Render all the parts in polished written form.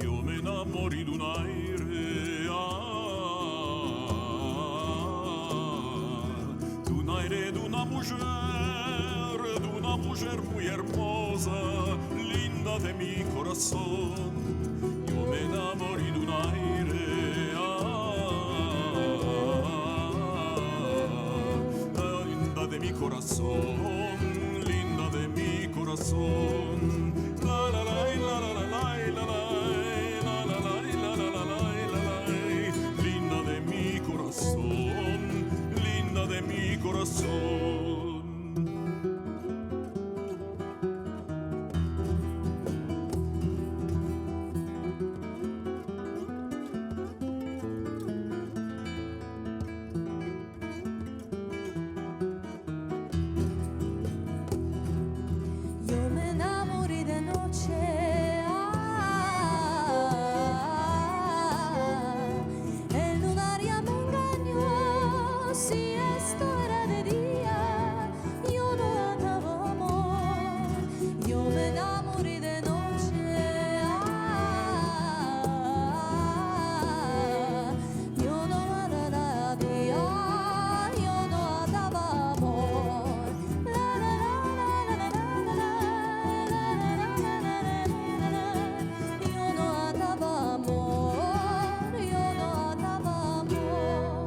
Io me innamori d'un aire, d'un aire d'una mujer muy hermosa, linda de mi corazón. Yo me enamoré d'un aire, linda de mi corazón, linda de mi corazón. La la la la la la la la la. Linda de mi corazón. Yo me enamoré de noche. Si esto era de día, yo no andaba amor. Yo me enamoré de noche. Yo no andaba día, yo no andaba amor. La la la la la la la. Yo no andaba amor, yo no andaba amor.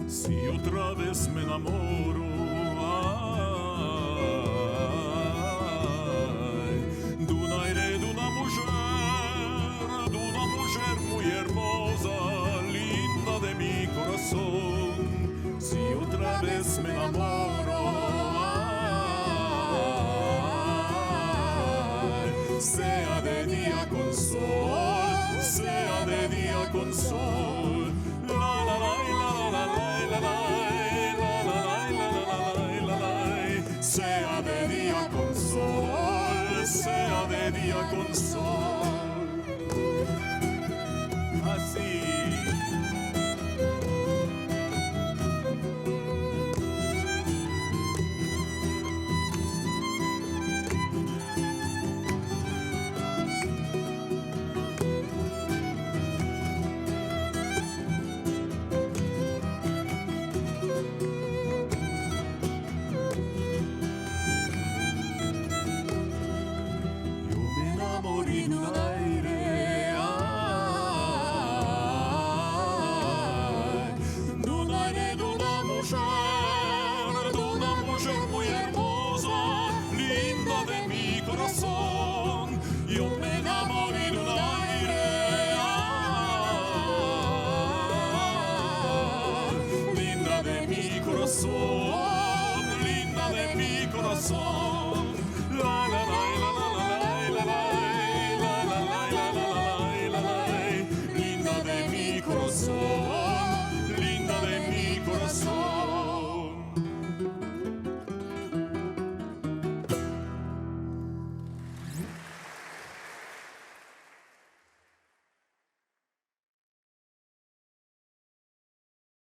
Si otra vez me enamoro, d'un aire d'una mujer muy hermosa, linda de mi corazón. Si otra vez me enamoro, sea de día con sol, sea de día con sol. La la la la la la la la. Sea de día con sol, sea de día con sol. Así. Enamoré d'un aire, d'un aire d'una mujer muy hermosa, linda de mi corazón. Yo me enamoré d'un aire, linda de mi corazón.